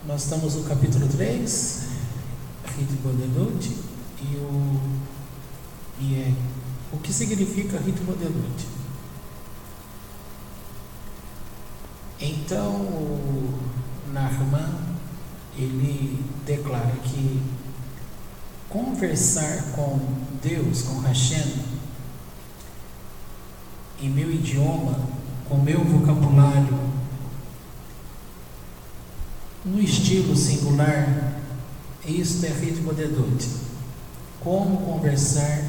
Nós estamos no capítulo 3, Hitbodedut, o que significa Hitbodedut. Então, o Nahman, ele declara que conversar com Deus, com Hashem, em meu idioma, com meu vocabulário, no estilo singular, isso é Hitbodedut. Como conversar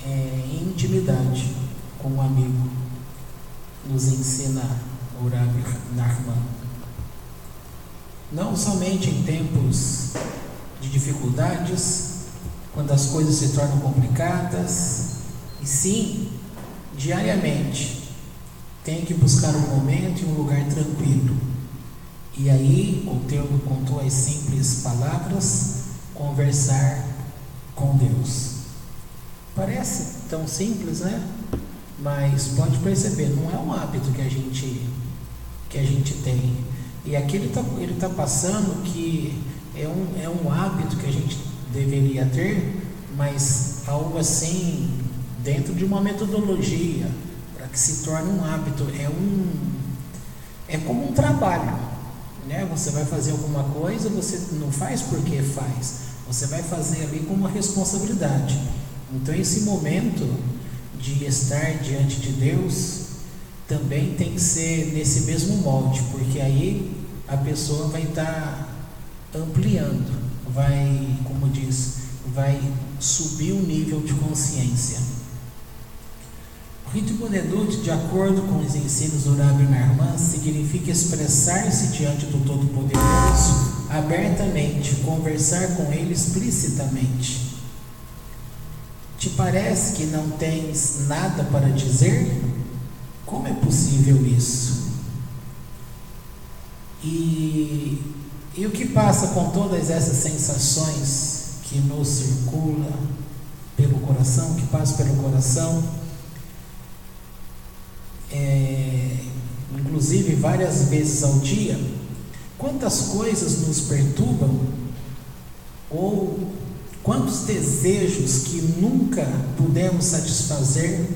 em intimidade com um amigo, nos ensina o Rabbi Nahman. Não somente em tempos de dificuldades, quando as coisas se tornam complicadas, e sim, diariamente, tem que buscar um momento e um lugar tranquilo. E aí, o Teólogo contou as simples palavras, conversar com Deus. Parece tão simples, né? Mas pode perceber, não é um hábito que a gente tem. E aqui ele tá passando que é um hábito que a gente deveria ter, mas algo assim, dentro de uma metodologia, para que se torne um hábito. É como um trabalho, né? Você vai fazer alguma coisa, você não faz porque faz, você vai fazer ali com uma responsabilidade. Então esse momento de estar diante de Deus também tem que ser nesse mesmo molde, porque aí a pessoa vai estar ampliando, vai subir o nível de consciência. O Hitbodedut, de acordo com os ensinos do Rabbi Nahman, significa expressar-se diante do Todo-Poderoso abertamente, conversar com Ele explicitamente. Te parece que não tens nada para dizer? Como é possível isso? E o que passa com todas essas sensações que nos circula pelo coração, que passa pelo coração, inclusive várias vezes ao dia, quantas coisas nos perturbam, ou quantos desejos que nunca pudemos satisfazer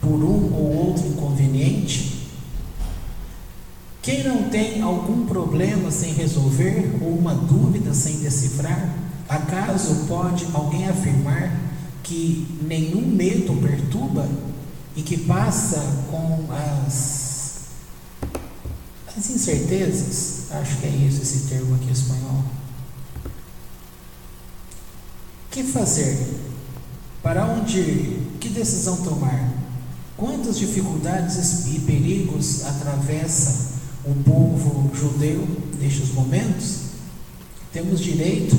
por um ou outro inconveniente? Quem não tem algum problema sem resolver ou uma dúvida sem decifrar? Acaso pode alguém afirmar que nenhum medo perturba e que passa com as incertezas? Acho que é isso, esse termo aqui em espanhol. O que fazer? Para onde ir? Que decisão tomar? Quantas dificuldades e perigos atravessa o povo judeu nestes momentos? Temos direito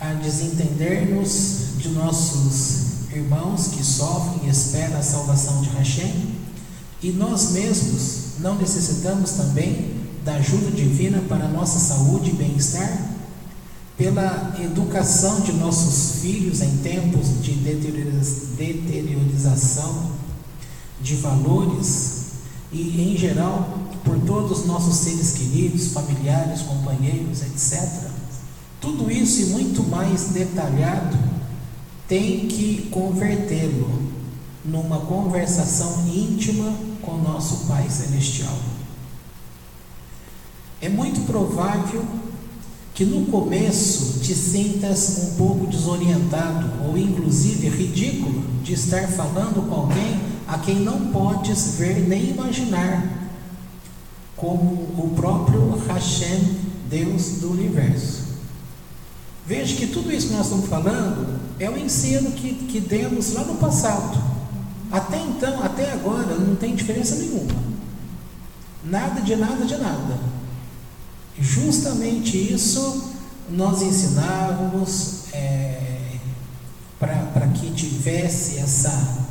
a desentender-nos de nossos irmãos que sofrem e esperam a salvação de Hashem? E nós mesmos não necessitamos também da ajuda divina para a nossa saúde e bem-estar? Pela educação de nossos filhos em tempos de deteriorização de valores e, em geral, por todos os nossos seres queridos, familiares, companheiros, etc. Tudo isso e muito mais detalhado tem que convertê-lo numa conversação íntima com nosso Pai Celestial. É muito provável que no começo te sintas um pouco desorientado ou inclusive ridículo de estar falando com alguém a quem não podes ver nem imaginar, como o próprio Hashem, Deus do universo. Veja que tudo isso que nós estamos falando é o ensino que demos lá no passado. Até então, até agora, não tem diferença nenhuma. Nada de nada de nada. Justamente isso nós ensinávamos para que tivesse essa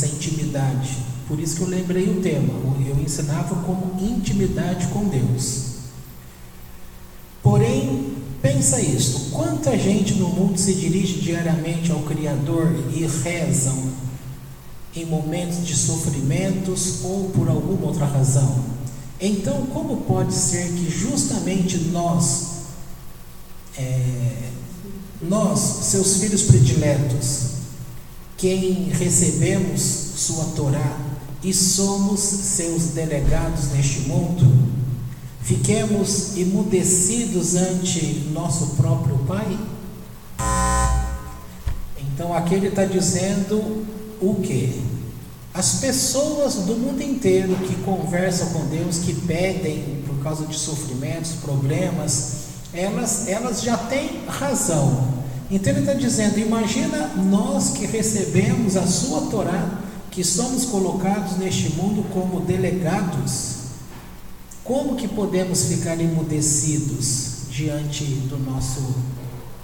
intimidade. Por isso que eu lembrei o tema. Eu ensinava como intimidade com Deus. Porém, pensa isto: quanta gente no mundo se dirige diariamente ao Criador e rezam em momentos de sofrimentos ou por alguma outra razão? Então, como pode ser que justamente nós, seus filhos prediletos, quem recebemos sua Torá e somos seus delegados neste mundo, fiquemos emudecidos ante nosso próprio Pai? Então aqui ele está dizendo o quê? As pessoas do mundo inteiro que conversam com Deus, que pedem por causa de sofrimentos, problemas, elas já têm razão. Então ele está dizendo, imagina nós que recebemos a sua Torá, que somos colocados neste mundo como delegados, como que podemos ficar emudecidos diante do nosso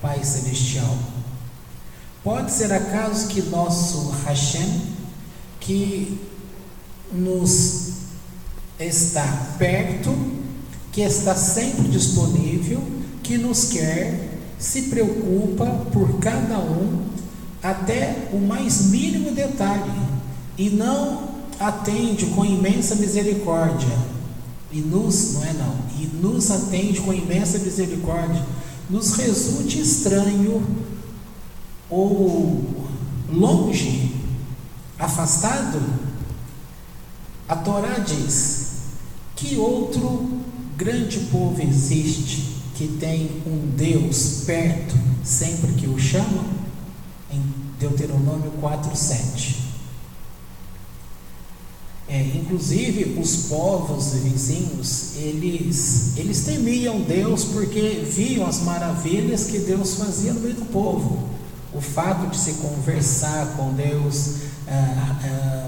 Pai Celestial? Pode ser acaso que nosso Hashem, que nos está perto, que está sempre disponível, que nos quer, se preocupa por cada um, até o mais mínimo detalhe, e não atende com imensa misericórdia, e nos atende com imensa misericórdia, nos resulte estranho ou longe, afastado. A Torá diz: que outro grande povo existe que tem um Deus perto sempre que o chama? Em Deuteronômio 4:7. Inclusive os povos vizinhos, eles temiam Deus porque viam as maravilhas que Deus fazia no meio do povo. O fato de se conversar com Deus,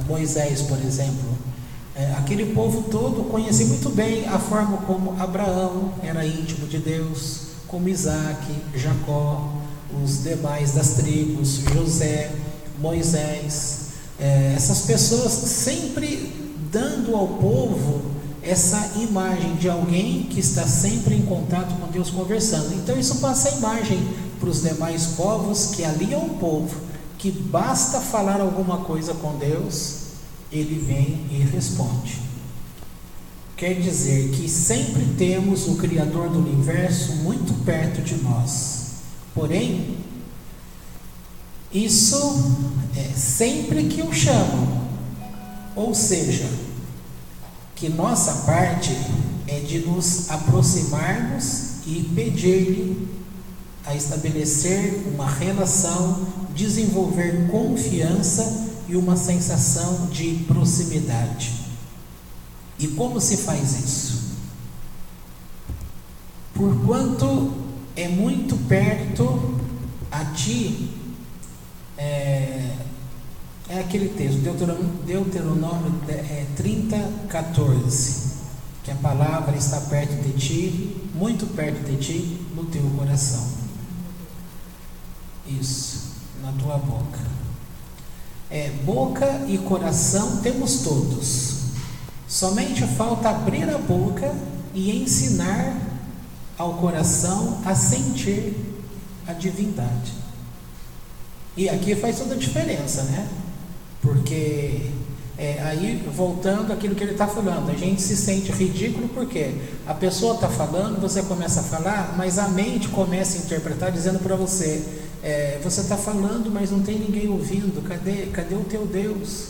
Moisés, por exemplo, aquele povo todo conhecia muito bem a forma como Abraão era íntimo de Deus, como Isaac, Jacó, os demais das tribos, José, Moisés, essas pessoas sempre dando ao povo essa imagem de alguém que está sempre em contato com Deus, conversando. Então isso passa a imagem para os demais povos, que ali é um povo que basta falar alguma coisa com Deus, ele vem e responde. Quer dizer que sempre temos o Criador do universo muito perto de nós. Porém, isso é sempre que o chamam. Ou seja, que nossa parte é de nos aproximarmos e pedir-lhe a estabelecer uma relação, desenvolver confiança e uma sensação de proximidade. E como se faz isso? Porquanto é muito perto a ti, aquele texto, Deuteronômio 30:14, que a palavra está perto de ti, muito perto de ti, no teu coração. Isso, na tua boca. Boca e coração temos todos. Somente falta abrir a boca e ensinar ao coração a sentir a divindade. E aqui faz toda a diferença, né? Porque aí, voltando àquilo que ele está falando, a gente se sente ridículo porque a pessoa está falando, você começa a falar, mas a mente começa a interpretar dizendo para você, você está falando, mas não tem ninguém ouvindo, cadê o teu Deus?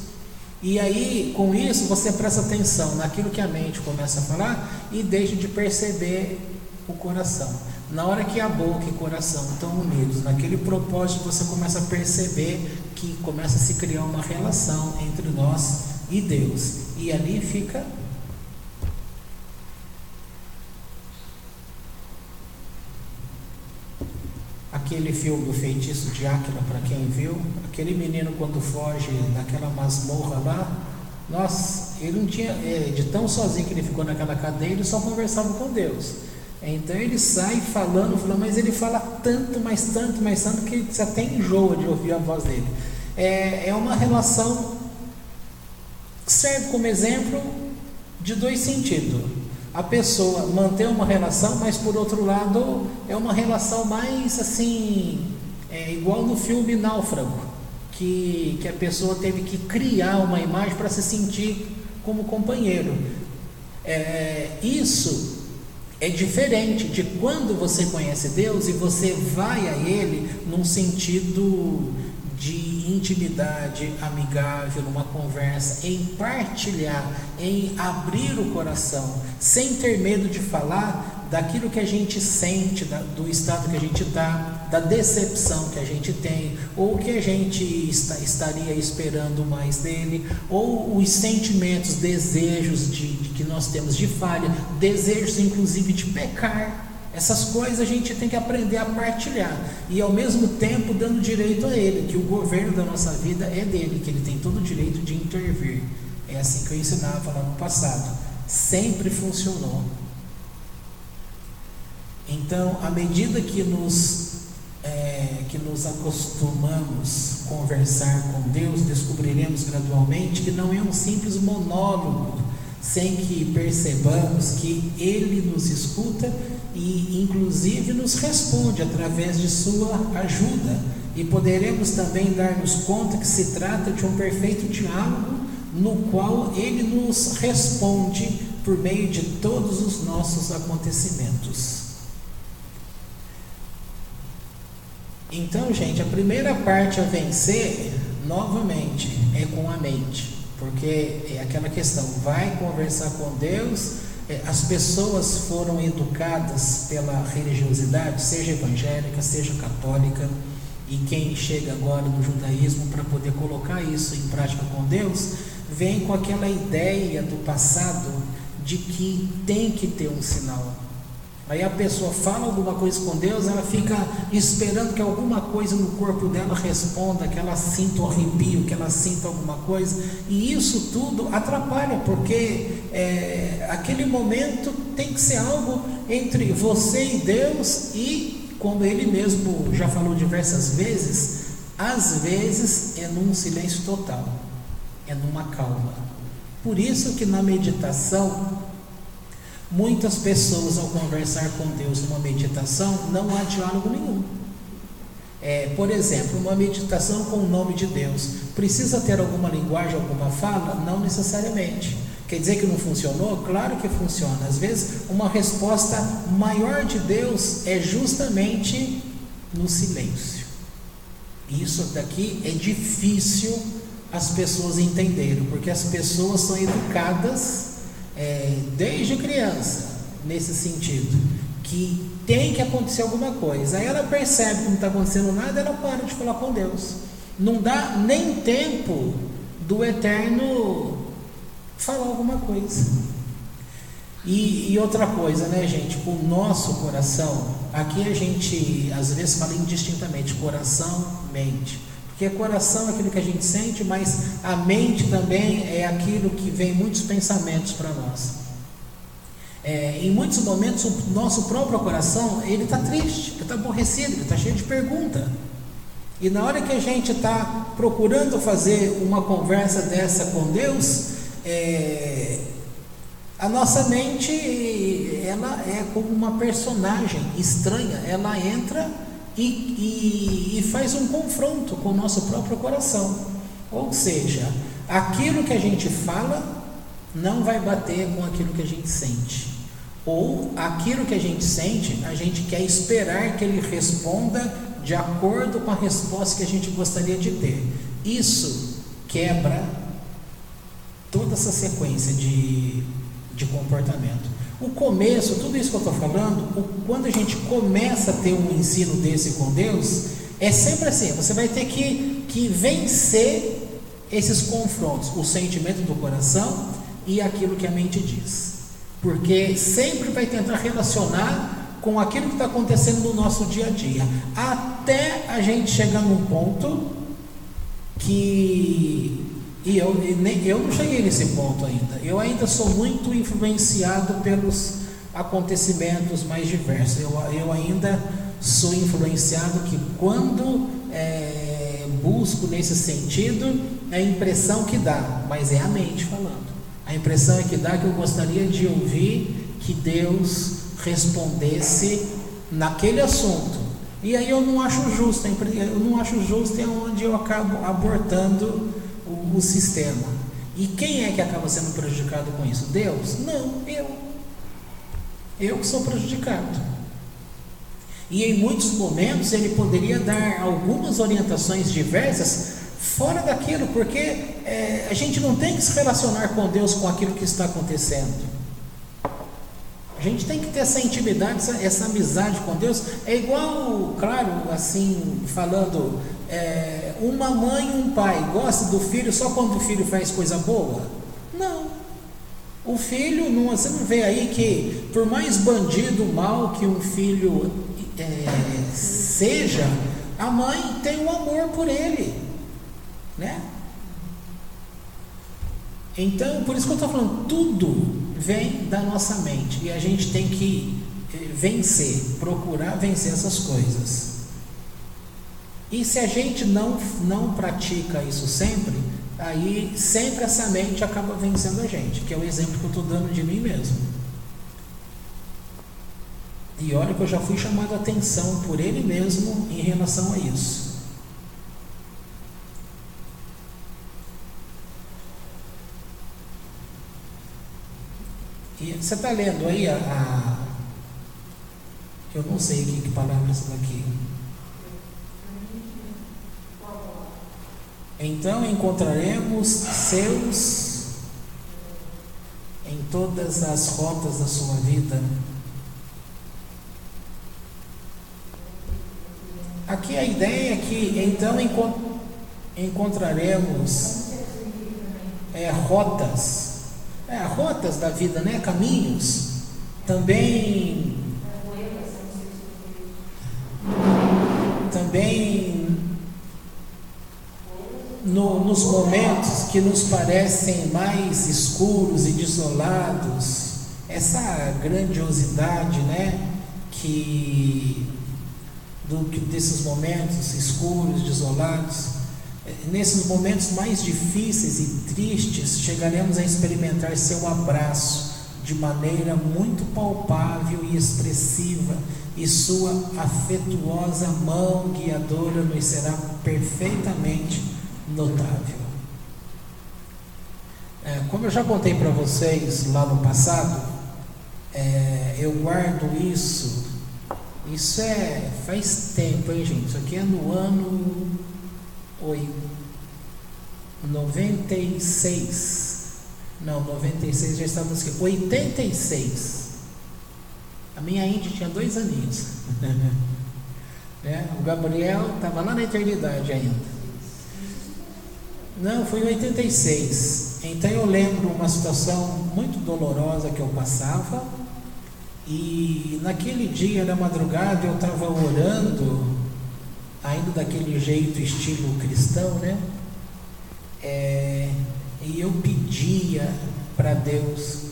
E aí, com isso, você presta atenção naquilo que a mente começa a falar e deixa de perceber o coração. Na hora que a boca e o coração estão unidos naquele propósito, você começa a perceber que começa a se criar uma relação entre nós e Deus, e ali fica aquele filme O Feitiço de Áquila, para quem viu, aquele menino quando foge daquela masmorra lá, nossa, ele não tinha, de tão sozinho que ele ficou naquela cadeia, ele só conversava com Deus. Então ele sai falando, mas ele fala tanto, mas tanto, que você até enjoa de ouvir a voz dele. É uma relação que serve como exemplo de dois sentidos. A pessoa mantém uma relação, mas por outro lado é uma relação mais assim, igual no filme Náufrago, que a pessoa teve que criar uma imagem para se sentir como companheiro. Isso é diferente de quando você conhece Deus e você vai a Ele num sentido de intimidade, amigável, numa conversa, em partilhar, em abrir o coração, sem ter medo de falar daquilo que a gente sente, do estado que a gente está, da decepção que a gente tem, ou que a gente estaria esperando mais dele, ou os sentimentos, desejos que nós temos de falha, desejos inclusive de pecar. Essas coisas a gente tem que aprender a partilhar, e ao mesmo tempo dando direito a Ele, que o governo da nossa vida é dele, que Ele tem todo o direito de intervir. É assim que eu ensinava lá no passado, sempre funcionou. Então, à medida que nos acostumamos a conversar com Deus, descobriremos gradualmente que não é um simples monólogo, sem que percebamos que Ele nos escuta e inclusive nos responde através de sua ajuda, e poderemos também dar-nos conta que se trata de um perfeito diálogo no qual Ele nos responde por meio de todos os nossos acontecimentos. Então, gente, a primeira parte a vencer, novamente, é com a mente, porque é aquela questão, vai conversar com Deus. As pessoas foram educadas pela religiosidade, seja evangélica, seja católica, e quem chega agora no judaísmo para poder colocar isso em prática com Deus, vem com aquela ideia do passado de que tem que ter um sinal. Aí a pessoa fala alguma coisa com Deus, ela fica esperando que alguma coisa no corpo dela responda, que ela sinta um arrepio, que ela sinta alguma coisa, e isso tudo atrapalha, porque aquele momento tem que ser algo entre você e Deus, e como Ele mesmo já falou diversas vezes, às vezes é num silêncio total, é numa calma. Por isso que na meditação, muitas pessoas, ao conversar com Deus numa meditação, não há diálogo nenhum. Por exemplo, uma meditação com o nome de Deus, precisa ter alguma linguagem, alguma fala? Não necessariamente. Quer dizer que não funcionou? Claro que funciona. Às vezes, uma resposta maior de Deus é justamente no silêncio. Isso daqui é difícil as pessoas entenderem, porque as pessoas são educadas desde criança, nesse sentido, que tem que acontecer alguma coisa. Aí ela percebe que não está acontecendo nada, ela para de falar com Deus. Não dá nem tempo do Eterno falar alguma coisa. E outra coisa, né, gente? O nosso coração, aqui a gente às vezes fala indistintamente, coração, mente. Porque coração é aquilo que a gente sente, mas a mente também é aquilo que vem muitos pensamentos para nós. Em muitos momentos o nosso próprio coração, ele está triste, ele está aborrecido, ele está cheio de pergunta. E na hora que a gente está procurando fazer uma conversa dessa com Deus, a nossa mente, ela é como uma personagem estranha, ela entra e faz um confronto com o nosso próprio coração. Ou seja, aquilo que a gente fala não vai bater com aquilo que a gente sente, ou aquilo que a gente sente, a gente quer esperar que ele responda de acordo com a resposta que a gente gostaria de ter. Isso quebra toda essa sequência de comportamento. O começo, tudo isso que eu estou falando, quando a gente começa a ter um ensino desse com Deus, é sempre assim, você vai ter que vencer esses confrontos, o sentimento do coração e aquilo que a mente diz, porque sempre vai tentar relacionar com aquilo que está acontecendo no nosso dia a dia, até a gente chegar num ponto que... E eu não cheguei nesse ponto ainda. Eu ainda sou muito influenciado pelos acontecimentos mais diversos. Eu ainda sou influenciado que quando busco nesse sentido, é a impressão que dá, mas é a mente falando. A impressão é que dá que eu gostaria de ouvir que Deus respondesse naquele assunto. E aí eu não acho justo. É onde eu acabo abortando o sistema. E quem é que acaba sendo prejudicado com isso? Deus? Não, eu que sou prejudicado. E em muitos momentos ele poderia dar algumas orientações diversas fora daquilo, porque a gente não tem que se relacionar com Deus com aquilo que está acontecendo. A gente tem que ter essa intimidade, essa amizade com Deus. É igual, claro, assim, falando, uma mãe e um pai gosta do filho só quando o filho faz coisa boa? Não. O filho, você não vê aí que, por mais bandido mal que um filho seja, a mãe tem um amor por ele, né? Então, por isso que eu estou falando, tudo vem da nossa mente, e a gente tem que procurar vencer essas coisas. E se a gente não pratica isso sempre, aí sempre essa mente acaba vencendo a gente, que é o exemplo que eu estou dando de mim mesmo. E olha que eu já fui chamado a atenção por ele mesmo em relação a isso. E você está lendo aí eu não sei que palavra é essa daqui. Então encontraremos seus em todas as rotas da sua vida. Aqui a ideia é que então encontraremos rotas da vida, né? Caminhos. Também nos momentos que nos parecem mais escuros e desolados, essa grandiosidade, né? Desses momentos escuros, desolados, nesses momentos mais difíceis e tristes, chegaremos a experimentar seu abraço de maneira muito palpável e expressiva, e sua afetuosa mão guiadora nos será perfeitamente notável. Como eu já contei para vocês lá no passado, eu guardo isso faz tempo, hein, gente? Isso aqui é no ano 96. Não, 96 já estávamos aqui. 86. A minha Índia tinha 2 aninhos. O Gabriel estava lá na eternidade ainda. Não, foi em 86. Então eu lembro uma situação muito dolorosa que eu passava. E naquele dia, na madrugada, eu estava orando, ainda daquele jeito, estilo cristão, né? E eu pedia para Deus,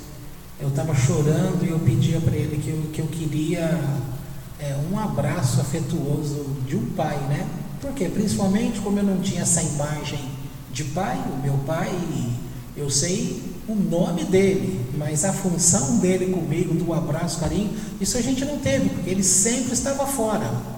eu estava chorando e eu pedia para Ele que eu queria um abraço afetuoso de um pai, né? Porque principalmente como eu não tinha essa imagem de pai, o meu pai, eu sei o nome dele, mas a função dele comigo, do abraço, carinho, isso a gente não teve, porque ele sempre estava fora.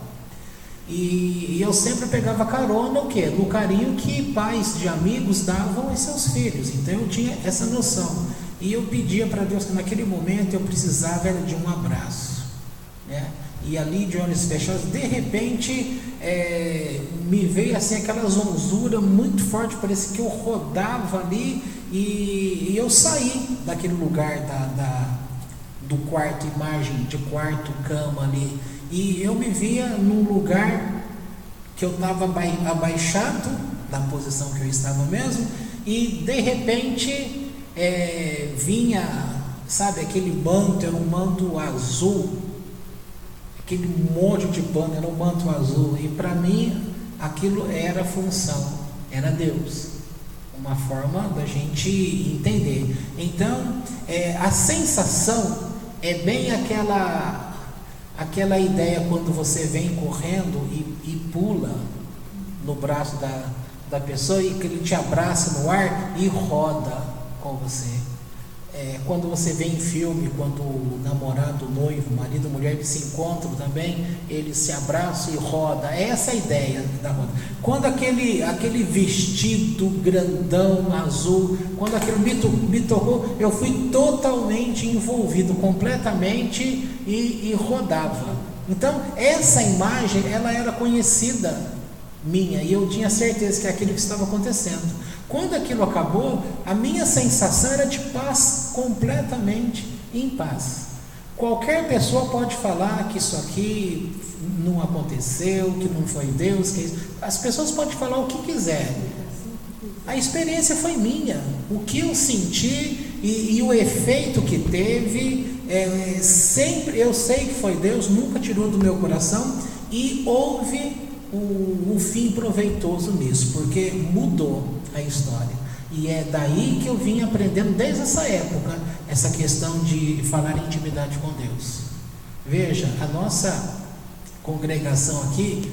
E eu sempre pegava carona, no carinho que pais de amigos davam aos seus filhos. Então eu tinha essa noção. E eu pedia para Deus que naquele momento eu precisava de um abraço, né? E ali de olhos fechados, de repente me veio assim aquela zonzura muito forte, parecia que eu rodava ali e eu saí daquele lugar do quarto, imagem de quarto, cama ali, e eu me via num lugar que eu estava abaixado da posição que eu estava mesmo, e de repente vinha, sabe, aquele manto, era um manto azul, aquele monte de pano, era um manto azul, e para mim aquilo era função, era Deus, uma forma da gente entender. Então a sensação é bem aquela ideia quando você vem correndo e pula no braço da pessoa, e que ele te abraça no ar e roda com você. quando você vê em filme, quando o namorado, o noivo, o marido, a mulher, eles se encontram também, eles se abraçam e rodam. Essa é a ideia da roda. Quando aquele vestido grandão, azul, quando aquilo me tocou, eu fui totalmente envolvido, completamente, e rodava. Então, essa imagem, ela era conhecida minha, e eu tinha certeza que é aquilo que estava acontecendo. Quando aquilo acabou, a minha sensação era de paz, completamente em paz. Qualquer pessoa pode falar que isso aqui não aconteceu, que não foi Deus, que as pessoas podem falar o que quiser. A experiência foi minha, o que eu senti e o efeito que teve, sempre eu sei que foi Deus, nunca tirou do meu coração, e houve um fim proveitoso nisso, porque mudou a história. E é daí que eu vim aprendendo desde essa época, essa questão de falar em intimidade com Deus. Veja, a nossa congregação aqui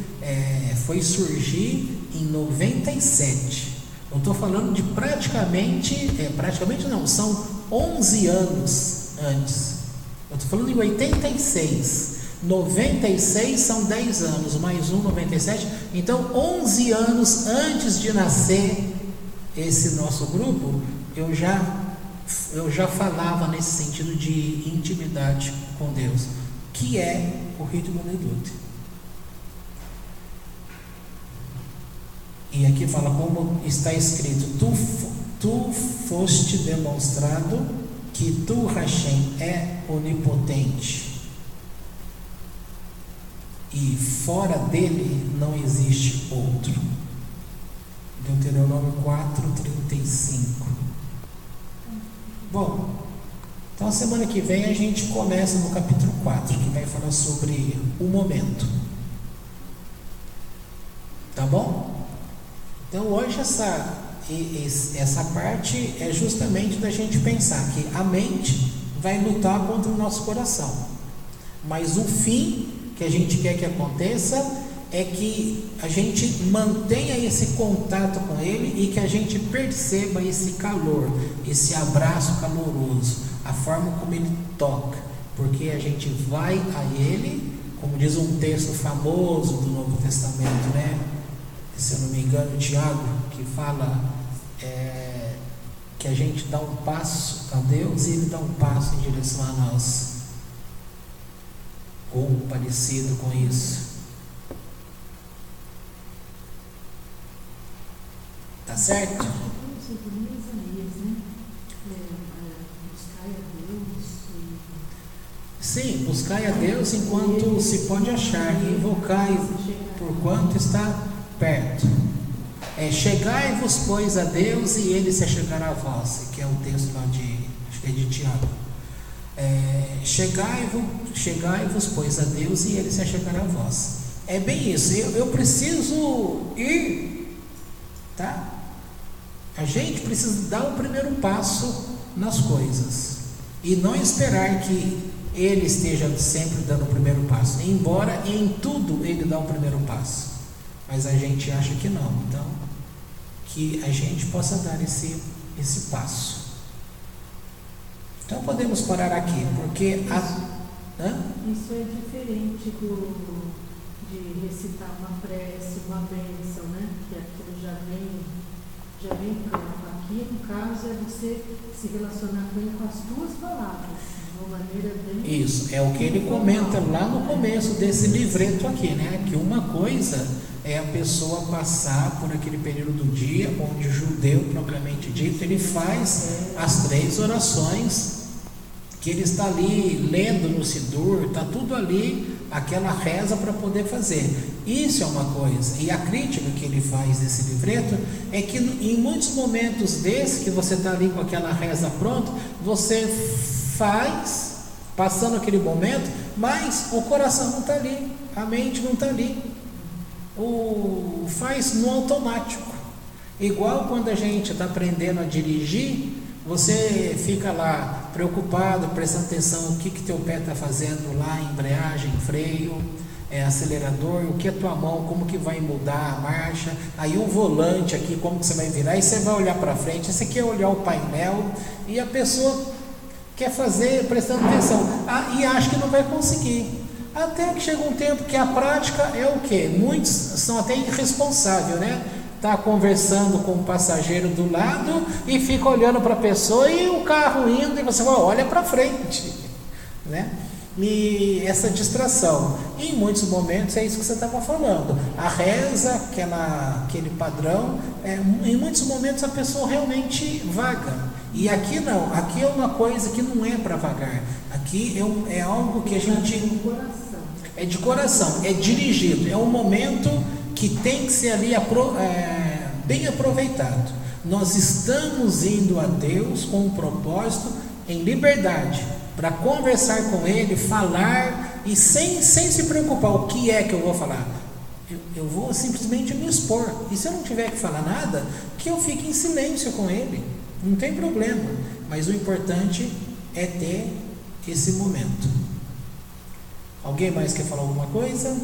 foi surgir em 97. Eu estou falando de praticamente não, são 11 anos antes. Eu estou falando em 86. 96 são 10 anos, mais 97, então 11 anos antes de nascer esse nosso grupo, eu já falava nesse sentido de intimidade com Deus, que é o ritmo de luta. E aqui fala como está escrito: tu foste demonstrado que tu, Hashem, é onipotente, e fora dele não existe outro. Deuteronômio 4:35. Bom, então semana que vem a gente começa no capítulo 4, que vai falar sobre o momento. Tá bom? Então hoje essa parte é justamente da gente pensar que a mente vai lutar contra o nosso coração, mas o fim que a gente quer que aconteça é que a gente mantenha esse contato com ele e que a gente perceba esse calor, esse abraço caloroso, a forma como ele toca, porque a gente vai a ele, como diz um texto famoso do Novo Testamento, né? Se eu não me engano, Tiago, que fala que a gente dá um passo a Deus e ele dá um passo em direção a nós, ou parecido com isso. Tá certo? Sim, buscai a Deus enquanto se pode achar, e invocai por quanto está perto. Chegai-vos, pois, a Deus, e ele se achegará a vós, que é o texto lá acho que é de Tiago. Chegai-vos, pois, a Deus, e ele se achegará a vós. É bem isso, eu preciso ir, tá? A gente precisa dar o primeiro passo nas coisas, e não esperar que ele esteja sempre dando o primeiro passo, embora em tudo ele dá o primeiro passo, mas a gente acha que não. Então, que a gente possa dar esse passo. Então podemos parar aqui, porque isso é diferente de recitar uma prece, uma bênção, né? Que aquilo já vem pronto. Aqui, no caso, é você se relacionar com ele com as duas palavras, de uma maneira bem... Isso, é o que ele comenta lá no começo desse livreto aqui, né? Que uma coisa é a pessoa passar por aquele período do dia, onde o judeu, propriamente dito, ele faz as 3 orações, que ele está ali lendo no Sidur, está tudo ali, aquela reza para poder fazer. Isso é uma coisa. E a crítica que ele faz desse livreto é que em muitos momentos desse, que você está ali com aquela reza pronta, você faz, passando aquele momento, mas o coração não está ali, a mente não está ali. Faz no automático. Igual quando a gente está aprendendo a dirigir, você fica lá preocupado, prestando atenção o que teu pé está fazendo lá, embreagem, freio, acelerador, o que a tua mão, como que vai mudar a marcha, aí o volante aqui, como que você vai virar, aí você vai olhar para frente, você quer olhar o painel, e a pessoa quer fazer prestando atenção, e acha que não vai conseguir. Até que chega um tempo que a prática é o quê? Muitos são até irresponsáveis, né? Tá conversando com o passageiro do lado e fica olhando para a pessoa e o carro indo e você olha para frente, né? E essa distração, e em muitos momentos é isso que você estava falando, a reza, aquele padrão, em muitos momentos a pessoa realmente vaga, e aqui não, aqui é uma coisa que não é para vagar, aqui é algo que a gente... É de coração, é dirigido, é um momento que tem que ser ali bem aproveitado. Nós estamos indo a Deus com um propósito em liberdade, para conversar com Ele, falar, e sem se preocupar, o que é que eu vou falar? Eu vou simplesmente me expor, e se eu não tiver que falar nada, que eu fique em silêncio com Ele, não tem problema, mas o importante é ter esse momento. Alguém mais quer falar alguma coisa?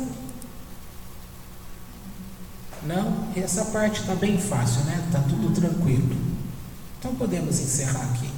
Não? Essa parte está bem fácil, né? Está tudo tranquilo. Então podemos encerrar aqui.